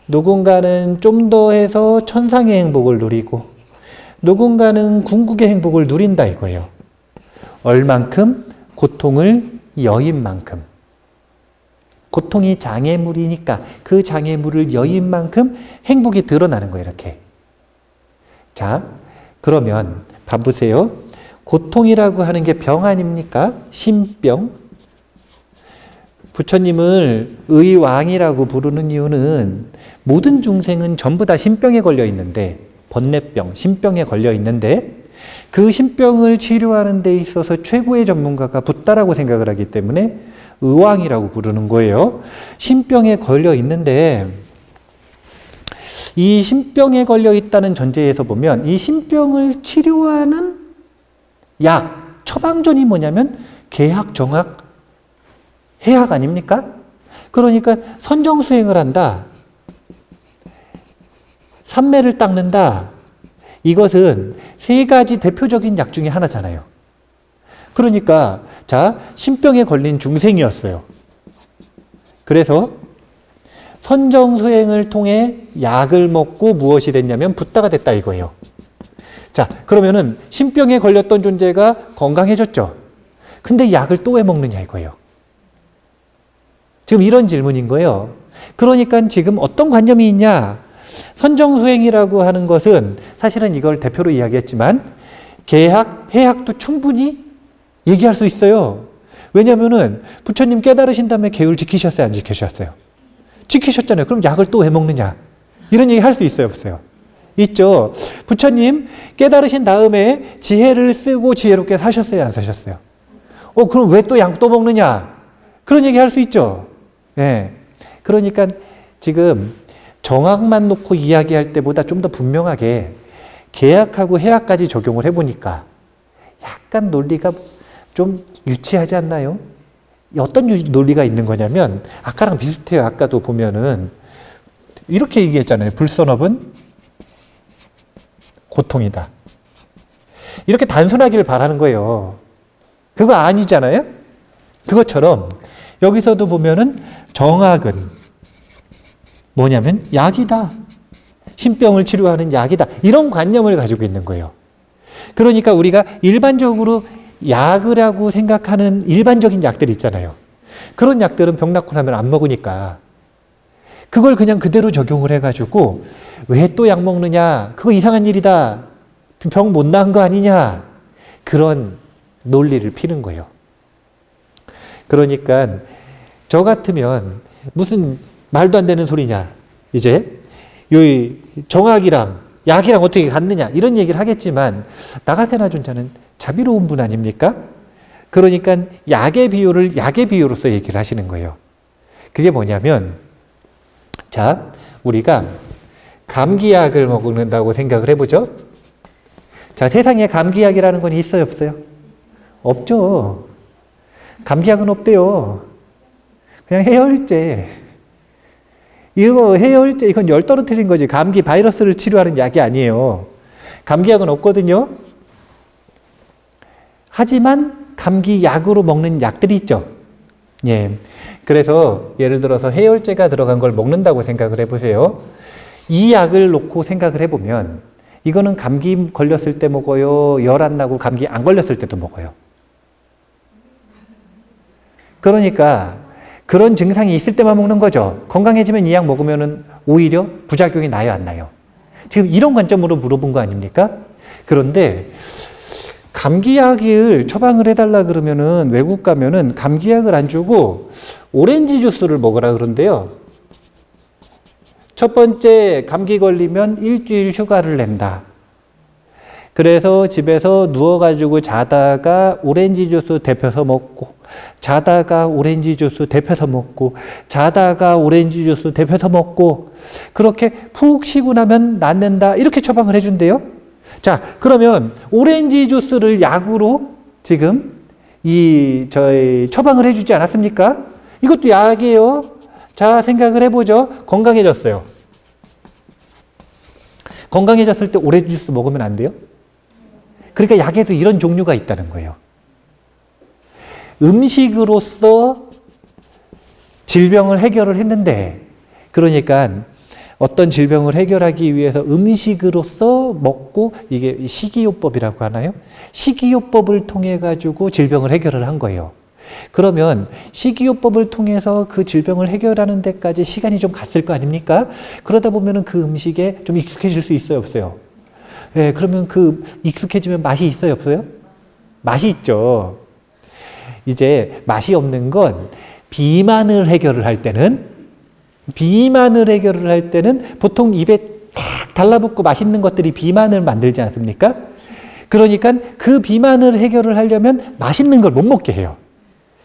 Speaker 1: 누군가는 좀 더 해서 천상의 행복을 누리고, 누군가는 궁극의 행복을 누린다 이거예요. 얼만큼? 고통을 여인 만큼. 고통이 장애물이니까 그 장애물을 여인 만큼 행복이 드러나는 거예요. 이렇게. 자, 그러면 봐보세요. 고통이라고 하는 게 병 아닙니까? 신병. 부처님을 의왕이라고 부르는 이유는 모든 중생은 전부 다 신병에 걸려 있는데, 번뇌병, 신병에 걸려 있는데 그 신병을 치료하는 데 있어서 최고의 전문가가 붓다라고 생각을 하기 때문에 의왕이라고 부르는 거예요. 신병에 걸려 있는데 이 신병에 걸려 있다는 전제에서 보면 이 신병을 치료하는 약, 처방전이 뭐냐면 계학, 정학, 해학 아닙니까? 그러니까 선정수행을 한다. 삼매를 닦는다. 이것은 3가지 대표적인 약 중에 하나잖아요. 그러니까 자, 신병에 걸린 중생이었어요. 그래서 선정수행을 통해 약을 먹고 무엇이 됐냐면 붓다가 됐다 이거예요. 자, 그러면은 신병에 걸렸던 존재가 건강해졌죠. 근데 약을 또 왜 먹느냐 이거예요. 지금 이런 질문인 거예요. 그러니까 지금 어떤 관념이 있냐? 선정수행이라고 하는 것은 사실은 이걸 대표로 이야기했지만 계학, 해학도 충분히 얘기할 수 있어요. 왜냐면은 부처님 깨달으신 다음에 계율 지키셨어요? 안 지키셨어요? 지키셨잖아요. 그럼 약을 또 왜 먹느냐? 이런 얘기 할 수 있어요? 없어요? 있죠. 부처님 깨달으신 다음에 지혜를 쓰고 지혜롭게 사셨어요? 안 사셨어요? 그럼 왜 또 약 또 먹느냐? 그런 얘기 할 수 있죠. 예. 그러니까 지금 정학만 놓고 이야기할 때보다 좀 더 분명하게 계학하고 해학까지 적용을 해보니까 약간 논리가 좀 유치하지 않나요? 어떤 논리가 있는 거냐면 아까랑 비슷해요. 아까도 보면은 이렇게 얘기했잖아요. 불선업은 고통이다. 이렇게 단순하기를 바라는 거예요. 그거 아니잖아요? 그것처럼 여기서도 보면은 정학은 뭐냐면 약이다. 신병을 치료하는 약이다. 이런 관념을 가지고 있는 거예요. 그러니까 우리가 일반적으로 약이라고 생각하는 일반적인 약들 있잖아요. 그런 약들은 병 낳고 나면 안 먹으니까 그걸 그냥 그대로 적용을 해가지고 왜 또 약 먹느냐? 그거 이상한 일이다. 병 못 나은 거 아니냐? 그런 논리를 피는 거예요. 그러니까 저 같으면 무슨 말도 안 되는 소리냐? 이제 이 정학이랑 약이랑 어떻게 같느냐? 이런 얘기를 하겠지만 나 같은 존재는 자비로운 분 아닙니까? 그러니까 약의 비유를 약의 비유로서 얘기를 하시는 거예요. 그게 뭐냐면 자, 우리가 감기약을 먹는다고 생각을 해보죠. 자, 세상에 감기약이라는 건 있어요, 없어요? 없죠. 감기약은 없대요. 그냥 해열제. 이거 해열제, 이건 열 떨어뜨린 거지. 감기 바이러스를 치료하는 약이 아니에요. 감기약은 없거든요. 하지만 감기 약으로 먹는 약들이 있죠. 예. 그래서 예를 들어서 해열제가 들어간 걸 먹는다고 생각을 해보세요. 이 약을 놓고 생각을 해보면 이거는 감기 걸렸을 때 먹어요? 열 안 나고 감기 안 걸렸을 때도 먹어요? 그러니까 그런 증상이 있을 때만 먹는 거죠. 건강해지면 이 약 먹으면 오히려 부작용이 나요, 안 나요? 지금 이런 관점으로 물어본 거 아닙니까? 그런데 감기약을 처방을 해달라 그러면은 외국 가면은 감기약을 안 주고 오렌지 주스를 먹으라 그런대요. 첫 번째 감기 걸리면 일주일 휴가를 낸다. 그래서 집에서 누워가지고 자다가 오렌지 주스 데펴서 먹고, 자다가 오렌지 주스 데펴서 먹고, 자다가 오렌지 주스 데펴서 먹고, 그렇게 푹 쉬고 나면 낫는다. 이렇게 처방을 해준대요. 자, 그러면 오렌지 주스를 약으로 지금 저희 처방을 해주지 않았습니까? 이것도 약이에요. 자, 생각을 해보죠. 건강해졌어요. 건강해졌을 때 오렌지 주스 먹으면 안 돼요? 그러니까 약에도 이런 종류가 있다는 거예요. 음식으로서 질병을 해결을 했는데, 그러니까 어떤 질병을 해결하기 위해서 음식으로서 먹고, 이게 식이요법이라고 하나요? 식이요법을 통해 가지고 질병을 해결을 한 거예요. 그러면 식이요법을 통해서 그 질병을 해결하는 데까지 시간이 좀 갔을 거 아닙니까? 그러다 보면은 그 음식에 좀 익숙해질 수 있어요, 없어요? 예, 그러면 그 익숙해지면 맛이 있어요, 없어요? 맛이 있죠. 이제 맛이 없는 건 비만을 해결을 할 때는 보통 입에 딱 달라붙고 맛있는 것들이 비만을 만들지 않습니까? 그러니까 그 비만을 해결을 하려면 맛있는 걸 못 먹게 해요.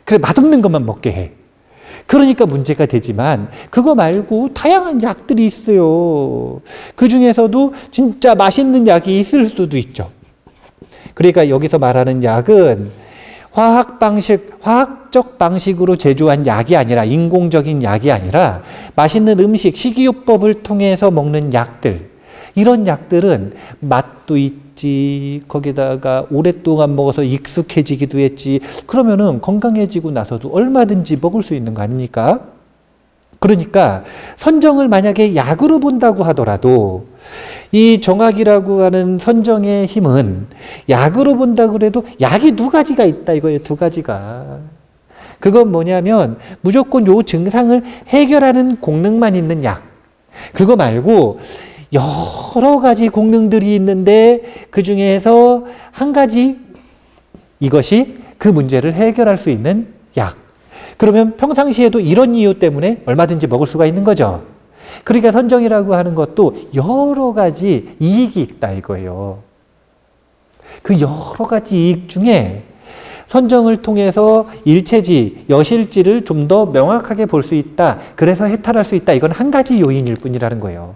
Speaker 1: 그래, 맛없는 것만 먹게 해. 그러니까 문제가 되지만 그거 말고 다양한 약들이 있어요. 그 중에서도 진짜 맛있는 약이 있을 수도 있죠. 그러니까 여기서 말하는 약은 화학적 방식으로 제조한 약이 아니라, 인공적인 약이 아니라 맛있는 음식, 식이요법을 통해서 먹는 약들, 이런 약들은 맛도 있지, 거기다가 오랫동안 먹어서 익숙해지기도 했지, 그러면은 건강해지고 나서도 얼마든지 먹을 수 있는 거 아닙니까? 그러니까 선정을 만약에 약으로 본다고 하더라도 이 정학이라고 하는 선정의 힘은 약으로 본다고 해도 약이 두 가지가 있다 이거예요. 두 가지가. 그건 뭐냐면 무조건 요 증상을 해결하는功能만 있는 약. 그거 말고 여러 가지功能들이 있는데 그 중에서 한 가지, 이것이 그 문제를 해결할 수 있는 약. 그러면 평상시에도 이런 이유 때문에 얼마든지 먹을 수가 있는 거죠. 그러니까 선정이라고 하는 것도 여러 가지 이익이 있다 이거예요. 그 여러 가지 이익 중에 선정을 통해서 일체지, 여실지를 좀 더 명확하게 볼 수 있다. 그래서 해탈할 수 있다. 이건 한 가지 요인일 뿐이라는 거예요.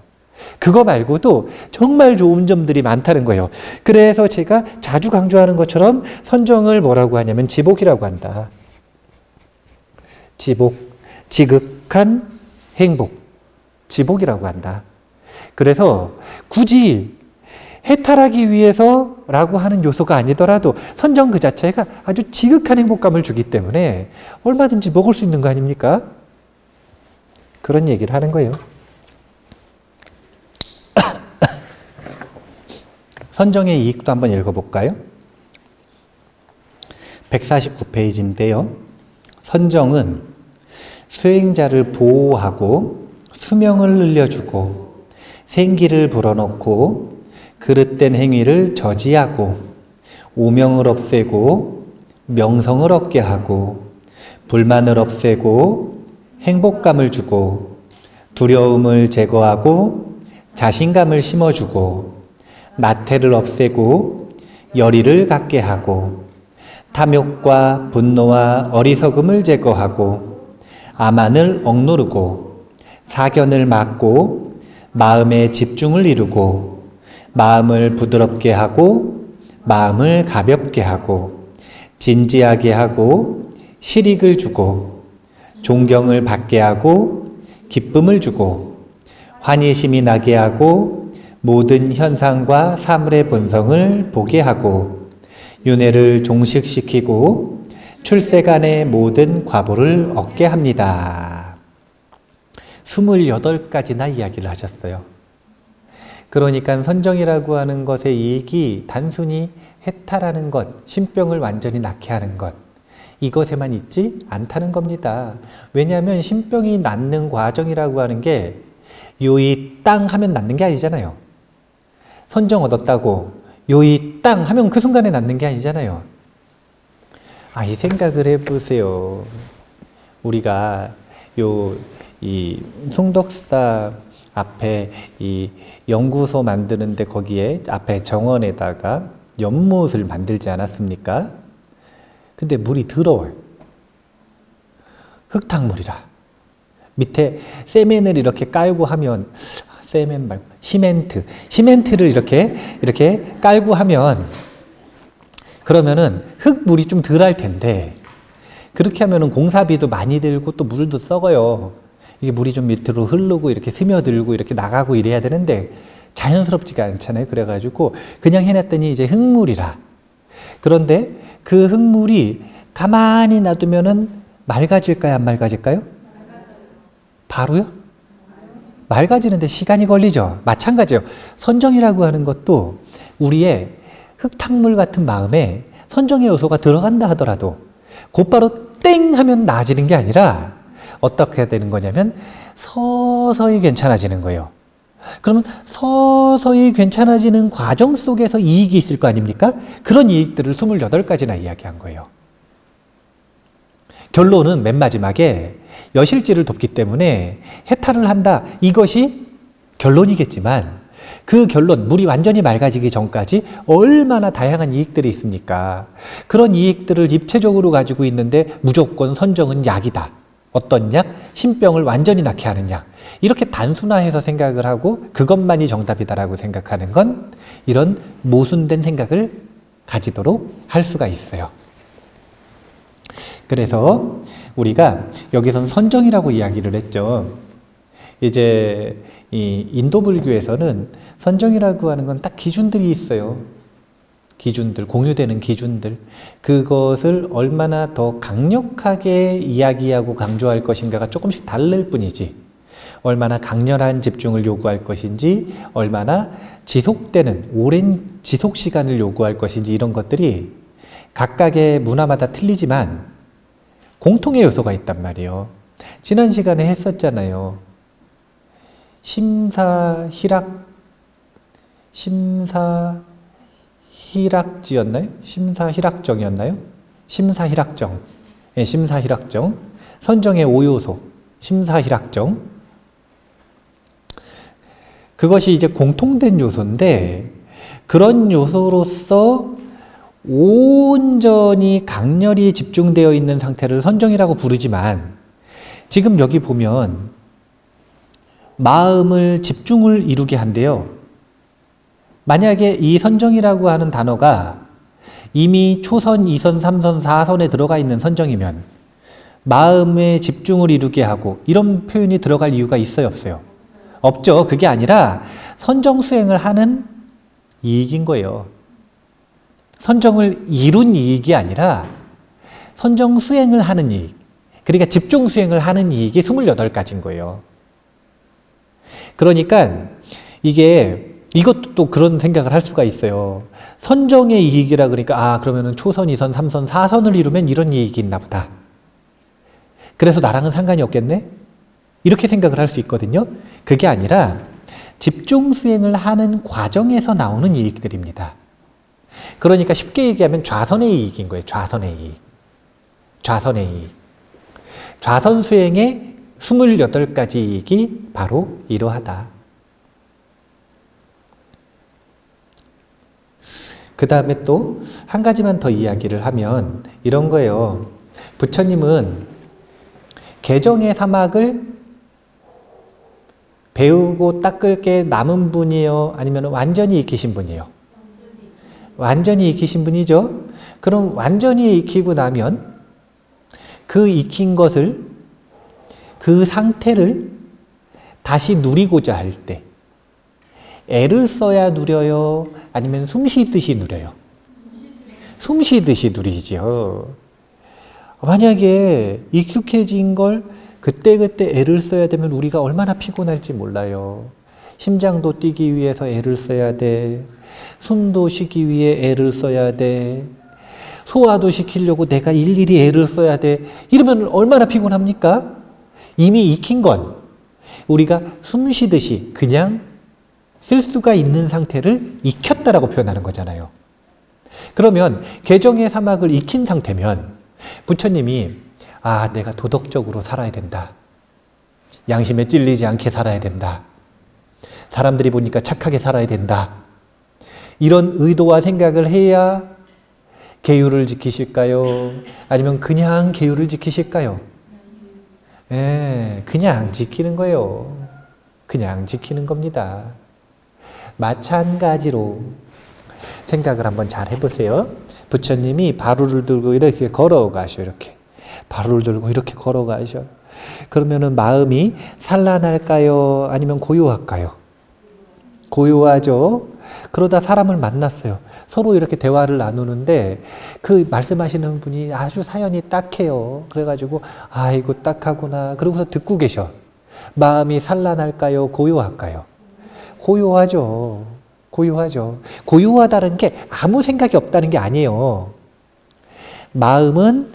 Speaker 1: 그거 말고도 정말 좋은 점들이 많다는 거예요. 그래서 제가 자주 강조하는 것처럼 선정을 뭐라고 하냐면 지복이라고 한다. 지복, 지극한 행복, 지복이라고 한다. 그래서 굳이 해탈하기 위해서라고 하는 요소가 아니더라도 선정 그 자체가 아주 지극한 행복감을 주기 때문에 얼마든지 먹을 수 있는 거 아닙니까? 그런 얘기를 하는 거예요. 선정의 이익도 한번 읽어볼까요? 149페이지인데요. 선정은 수행자를 보호하고 수명을 늘려주고 생기를 불어넣고 그릇된 행위를 저지하고 오명을 없애고 명성을 얻게 하고 불만을 없애고 행복감을 주고 두려움을 제거하고 자신감을 심어주고 나태를 없애고 열의를 갖게 하고 탐욕과 분노와 어리석음을 제거하고 암만을 억누르고 사견을 막고 마음의 집중을 이루고 마음을 부드럽게 하고 마음을 가볍게 하고 진지하게 하고 실익을 주고 존경을 받게 하고 기쁨을 주고 환희심이 나게 하고 모든 현상과 사물의 본성을 보게 하고 윤회를 종식시키고 출세간의 모든 과보를 얻게 합니다. 28가지나 이야기를 하셨어요. 그러니까 선정이라고 하는 것의 이익이 단순히 해탈하는 것, 신병을 완전히 낫게 하는 것, 이것에만 있지 않다는 겁니다. 왜냐하면 신병이 낫는 과정이라고 하는 게 요이 땅 하면 낫는 게 아니잖아요. 선정 얻었다고 요이 땅 하면 그 순간에 낫는 게 아니잖아요. 이 생각을 해보세요. 우리가 이 송덕사 앞에 이 연구소 만드는데 거기에 앞에 정원에다가 연못을 만들지 않았습니까? 근데 물이 더러워요. 흙탕물이라. 밑에 세멘을 이렇게 깔고 하면, 세멘 말고 시멘트를 이렇게 깔고 하면, 그러면은 흙물이 좀 덜 할 텐데, 그렇게 하면은 공사비도 많이 들고 또 물도 썩어요. 이게 물이 좀 밑으로 흐르고 이렇게 스며들고 이렇게 나가고 이래야 되는데 자연스럽지가 않잖아요. 그래가지고 그냥 해놨더니 이제 흙물이라. 그런데 그 흙물이 가만히 놔두면은 맑아질까요? 안 맑아질까요? 바로요? 맑아지는데 시간이 걸리죠. 마찬가지예요. 선정이라고 하는 것도 우리의 흙탕물 같은 마음에 선정의 요소가 들어간다 하더라도 곧바로 땡 하면 나아지는 게 아니라 어떻게 되는 거냐면 서서히 괜찮아지는 거예요. 그러면 서서히 괜찮아지는 과정 속에서 이익이 있을 거 아닙니까? 그런 이익들을 28가지나 이야기한 거예요. 결론은 맨 마지막에 여실지를 돕기 때문에 해탈을 한다. 이것이 결론이겠지만 그 결론, 물이 완전히 맑아지기 전까지 얼마나 다양한 이익들이 있습니까? 그런 이익들을 입체적으로 가지고 있는데 무조건 선정은 약이다. 어떤 약? 신병을 완전히 낫게 하는 약. 이렇게 단순화해서 생각을 하고 그것만이 정답이다라고 생각하는 건 이런 모순된 생각을 가지도록 할 수가 있어요. 그래서 우리가 여기서 선정이라고 이야기를 했죠. 이제 이 인도 불교에서는 선정이라고 하는 건 딱 기준들이 있어요. 기준들, 공유되는 기준들. 그것을 얼마나 더 강력하게 이야기하고 강조할 것인가가 조금씩 다를 뿐이지, 얼마나 강렬한 집중을 요구할 것인지, 얼마나 지속되는 오랜 지속 시간을 요구할 것인지, 이런 것들이 각각의 문화마다 틀리지만 공통의 요소가 있단 말이에요. 지난 시간에 했었잖아요. 심사희락지였나요? 심사희락정이었나요? 심사희락정. 네, 심사희락정. 선정의 5요소. 심사희락정. 그것이 이제 공통된 요소인데, 그런 요소로서 온전히 강렬히 집중되어 있는 상태를 선정이라고 부르지만, 지금 여기 보면 마음을 집중을 이루게 한대요. 만약에 이 선정이라고 하는 단어가 이미 초선, 2선, 3선, 4선에 들어가 있는 선정이면 마음의 집중을 이루게 하고, 이런 표현이 들어갈 이유가 있어요, 없어요? 없죠. 그게 아니라 선정 수행을 하는 이익인 거예요. 선정을 이룬 이익이 아니라 선정 수행을 하는 이익. 그러니까 집중 수행을 하는 이익이 28가지인 거예요. 그러니까 이것도 또 그런 생각을 할 수가 있어요. 선정의 이익이라 그러니까 그러면은 초선, 2선, 3선, 4선을 이루면 이런 이익이 있나 보다. 그래서 나랑은 상관이 없겠네? 이렇게 생각을 할 수 있거든요. 그게 아니라 집중 수행을 하는 과정에서 나오는 이익들입니다. 그러니까 쉽게 얘기하면 좌선의 이익인 거예요. 좌선의 이익. 좌선의 이익. 좌선 수행의 28가지 이익이 바로 이러하다. 그 다음에 또 한 가지만 더 이야기를 하면 이런 거예요. 부처님은 개정의 사막을 배우고 닦을 게 남은 분이에요? 아니면 완전히 익히신 분이에요? 완전히 익히신 분이죠? 그럼 완전히 익히고 나면 그 익힌 것을, 그 상태를 다시 누리고자 할 때 애를 써야 누려요? 아니면 숨 쉬듯이 누려요? 숨 쉬듯이 누리지요. 만약에 익숙해진 걸 그때그때 애를 써야 되면 우리가 얼마나 피곤할지 몰라요. 심장도 뛰기 위해서 애를 써야 돼. 숨도 쉬기 위해 애를 써야 돼. 소화도 시키려고 내가 일일이 애를 써야 돼. 이러면 얼마나 피곤합니까? 이미 익힌 건 우리가 숨 쉬듯이 그냥 쓸 수가 있는 상태를 익혔다라고 표현하는 거잖아요. 그러면 개정의 사막을 익힌 상태면 부처님이 아, 내가 도덕적으로 살아야 된다. 양심에 찔리지 않게 살아야 된다. 사람들이 보니까 착하게 살아야 된다. 이런 의도와 생각을 해야 계율을 지키실까요? 아니면 그냥 계율을 지키실까요? 그냥 지키는 거예요. 그냥 지키는 겁니다. 마찬가지로 생각을 한번 잘 해보세요. 부처님이 바루를 들고 이렇게 걸어가셔. 이렇게 바루를 들고 이렇게 걸어가셔. 그러면은 마음이 산란할까요? 아니면 고요할까요? 고요하죠. 그러다 사람을 만났어요. 서로 이렇게 대화를 나누는데 그 말씀하시는 분이 아주 사연이 딱해요. 그래가지고 아이고 딱하구나. 그러고서 듣고 계셔. 마음이 산란할까요? 고요할까요? 고요하죠. 고요하죠. 고요하다는 게 아무 생각이 없다는 게 아니에요. 마음은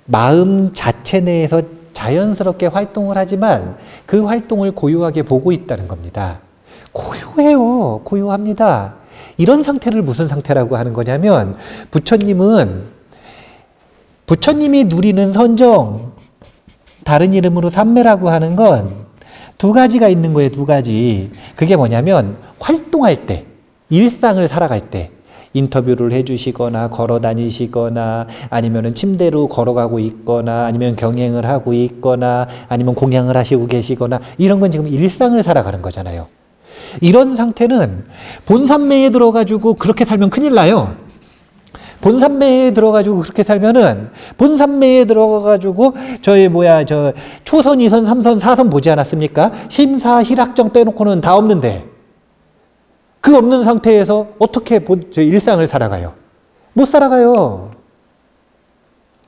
Speaker 1: 마음 자체 내에서 자연스럽게 활동을 하지만 그 활동을 고요하게 보고 있다는 겁니다. 고요해요. 고요합니다. 이런 상태를 무슨 상태라고 하는 거냐면 부처님이 누리는 선정, 다른 이름으로 삼매라고 하는 건 두 가지가 있는 거예요. 두 가지. 그게 뭐냐면 활동할 때, 일상을 살아갈 때 인터뷰를 해주시거나 걸어 다니시거나 아니면 침대로 걸어가고 있거나 아니면 경행을 하고 있거나 아니면 공양을 하시고 계시거나 이런 건 지금 일상을 살아가는 거잖아요. 이런 상태는 본삼매에 들어가지고 그렇게 살면 큰일 나요. 본삼매에 들어가지고 그렇게 살면은 본삼매에 들어가가지고 저 초선, 2선, 3선, 4선 보지 않았습니까? 심사, 희락정 빼놓고는 다 없는데 그 없는 상태에서 어떻게 일상을 살아가요? 못 살아가요.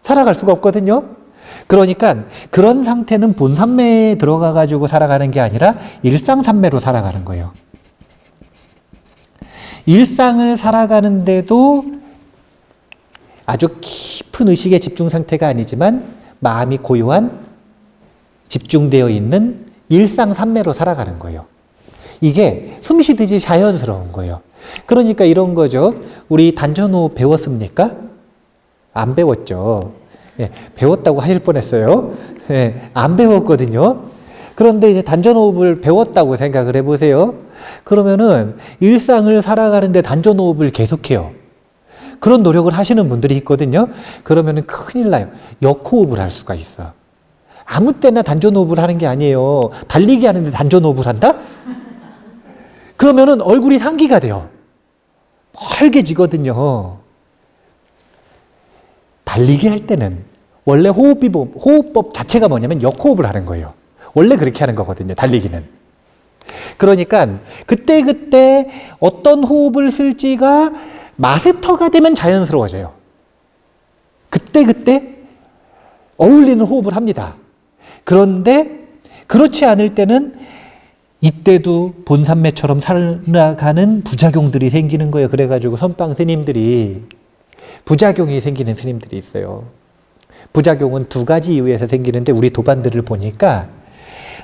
Speaker 1: 살아갈 수가 없거든요. 그러니까 그런 상태는 본삼매에 들어가가지고 살아가는 게 아니라 일상삼매로 살아가는 거예요. 일상을 살아가는데도 아주 깊은 의식의 집중 상태가 아니지만 마음이 고요한 집중되어 있는 일상삼매로 살아가는 거예요. 이게 숨 쉬듯이 자연스러운 거예요. 그러니까 이런 거죠. 우리 단전호흡 배웠습니까? 안 배웠죠. 배웠다고 하실 뻔했어요. 안 배웠거든요. 그런데 이제 단전호흡을 배웠다고 생각을 해보세요. 그러면은 일상을 살아가는데 단전호흡을 계속해요. 그런 노력을 하시는 분들이 있거든요. 그러면은 큰일 나요. 역호흡을 할 수가 있어. 아무 때나 단전호흡을 하는 게 아니에요. 달리기 하는데 단전호흡을 한다? 그러면은 얼굴이 상기가 돼요. 빨개지거든요. 달리기 할 때는 원래 호흡법 자체가 뭐냐면 역호흡을 하는 거예요. 원래 그렇게 하는 거거든요. 달리기는. 그러니까 그때그때 어떤 호흡을 쓸지가 마스터가 되면 자연스러워져요. 그때그때 어울리는 호흡을 합니다. 그런데 그렇지 않을 때는 이때도 본삼매처럼 살아가는 부작용들이 생기는 거예요. 그래가지고 선방 스님들이 부작용이 생기는 스님들이 있어요. 부작용은 두 가지 이유에서 생기는데 우리 도반들을 보니까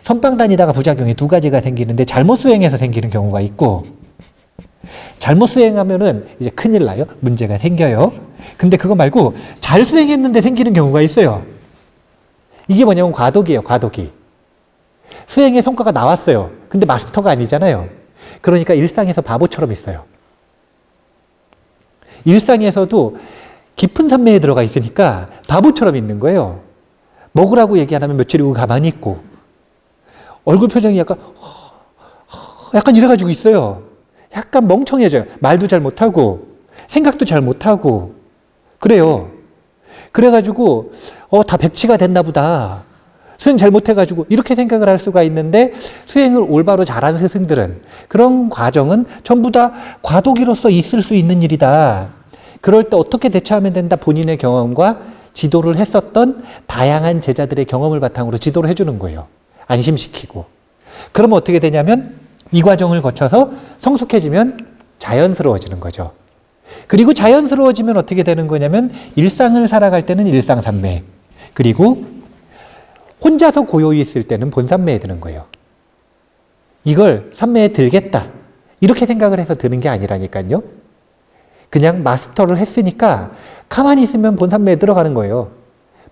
Speaker 1: 선방 다니다가 부작용이 두 가지가 생기는데 잘못 수행해서 생기는 경우가 있고 잘못 수행하면은 이제 큰일 나요. 문제가 생겨요. 근데 그거 말고 잘 수행했는데 생기는 경우가 있어요. 이게 뭐냐면 과도기예요. 과도기. 수행의 성과가 나왔어요. 근데 마스터가 아니잖아요. 그러니까 일상에서 바보처럼 있어요. 일상에서도 깊은 삼매에 들어가 있으니까 바보처럼 있는 거예요. 먹으라고 얘기 안 하면 며칠 후고 가만히 있고 얼굴 표정이 약간 이래가지고 있어요. 약간 멍청해져요. 말도 잘 못하고 생각도 잘 못하고 그래요. 그래가지고 다 백치가 됐나 보다. 수행 잘못해가지고 이렇게 생각을 할 수가 있는데 수행을 올바로 잘하는 스승들은 그런 과정은 전부 다 과도기로서 있을 수 있는 일이다. 그럴 때 어떻게 대처하면 된다. 본인의 경험과 지도를 했었던 다양한 제자들의 경험을 바탕으로 지도를 해주는 거예요. 안심시키고. 그러면 어떻게 되냐면 이 과정을 거쳐서 성숙해지면 자연스러워지는 거죠. 그리고 자연스러워지면 어떻게 되는 거냐면 일상을 살아갈 때는 일상산매, 그리고 혼자서 고요히 있을 때는 본산매에 드는 거예요. 이걸 산매에 들겠다 이렇게 생각을 해서 드는 게 아니라니까요. 그냥 마스터를 했으니까 가만히 있으면 본산매에 들어가는 거예요.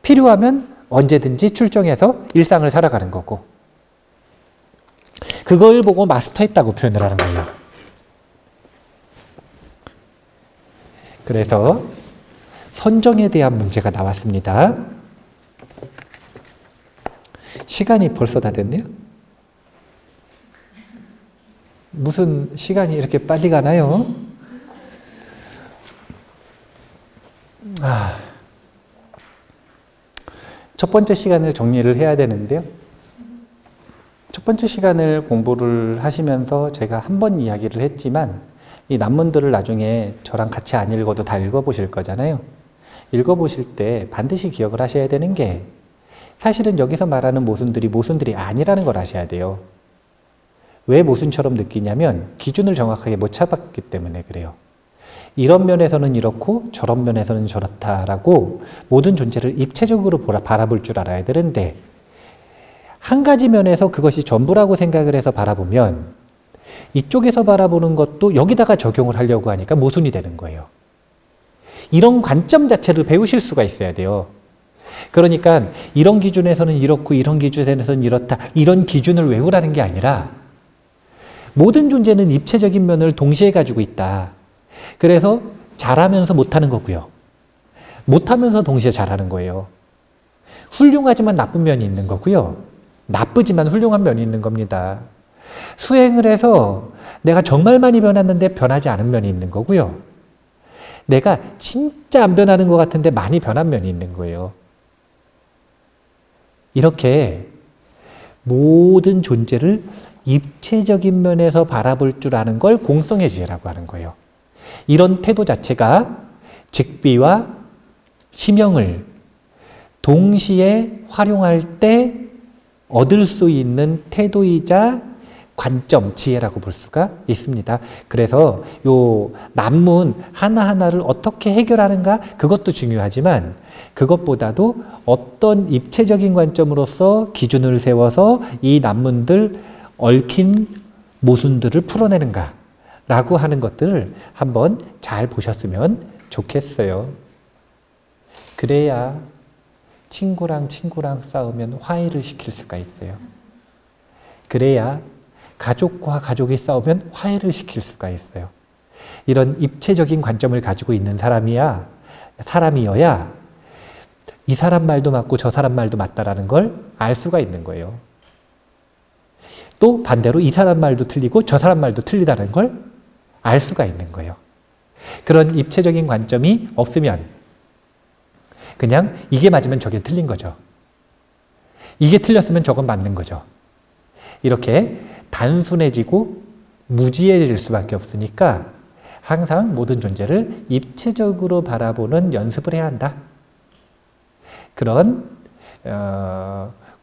Speaker 1: 필요하면 언제든지 출정해서 일상을 살아가는 거고, 그걸 보고 마스터했다고 표현을 하는 거예요. 그래서 선정에 대한 문제가 나왔습니다. 시간이 벌써 다 됐네요. 무슨 시간이 이렇게 빨리 가나요? 첫 번째 시간을 정리를 해야 되는데요. 첫 번째 시간을 공부를 하시면서 제가 한 번 이야기를 했지만 이 난문들을 나중에 저랑 같이 안 읽어도 다 읽어보실 거잖아요. 읽어보실 때 반드시 기억을 하셔야 되는 게, 사실은 여기서 말하는 모순들이 모순들이 아니라는 걸 아셔야 돼요. 왜 모순처럼 느끼냐면 기준을 정확하게 못 잡았기 때문에 그래요. 이런 면에서는 이렇고 저런 면에서는 저렇다라고 모든 존재를 입체적으로 바라볼 줄 알아야 되는데, 한 가지 면에서 그것이 전부라고 생각을 해서 바라보면 이쪽에서 바라보는 것도 여기다가 적용을 하려고 하니까 모순이 되는 거예요. 이런 관점 자체를 배우실 수가 있어야 돼요. 그러니까 이런 기준에서는 이렇고 이런 기준에서는 이렇다, 이런 기준을 외우라는 게 아니라 모든 존재는 입체적인 면을 동시에 가지고 있다. 그래서 잘하면서 못하는 거고요. 못하면서 동시에 잘하는 거예요. 훌륭하지만 나쁜 면이 있는 거고요. 나쁘지만 훌륭한 면이 있는 겁니다. 수행을 해서 내가 정말 많이 변했는데 변하지 않은 면이 있는 거고요. 내가 진짜 안 변하는 것 같은데 많이 변한 면이 있는 거예요. 이렇게 모든 존재를 입체적인 면에서 바라볼 줄 아는 걸 공성의 지혜라고 하는 거예요. 이런 태도 자체가 직비와 심형을 동시에 활용할 때 얻을 수 있는 태도이자 관점, 지혜라고 볼 수가 있습니다. 그래서 요 난문 하나하나를 어떻게 해결하는가, 그것도 중요하지만 그것보다도 어떤 입체적인 관점으로서 기준을 세워서 이 난문들 얽힌 모순들을 풀어내는가 라고 하는 것들을 한번 잘 보셨으면 좋겠어요. 그래야 친구랑 싸우면 화해를 시킬 수가 있어요. 그래야 가족과 가족이 싸우면 화해를 시킬 수가 있어요. 이런 입체적인 관점을 가지고 있는 사람이어야 이 사람 말도 맞고 저 사람 말도 맞다라는 걸 알 수가 있는 거예요. 또 반대로 이 사람 말도 틀리고 저 사람 말도 틀리다는 걸 알 수가 있는 거예요. 그런 입체적인 관점이 없으면 그냥 이게 맞으면 저게 틀린 거죠. 이게 틀렸으면 저건 맞는 거죠. 이렇게 단순해지고 무지해질 수밖에 없으니까 항상 모든 존재를 입체적으로 바라보는 연습을 해야 한다. 그런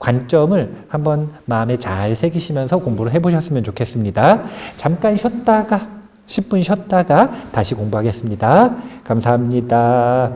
Speaker 1: 관점을 한번 마음에 잘 새기시면서 공부를 해보셨으면 좋겠습니다. 잠깐 쉬었다가 10분 쉬었다가 다시 공부하겠습니다. 감사합니다.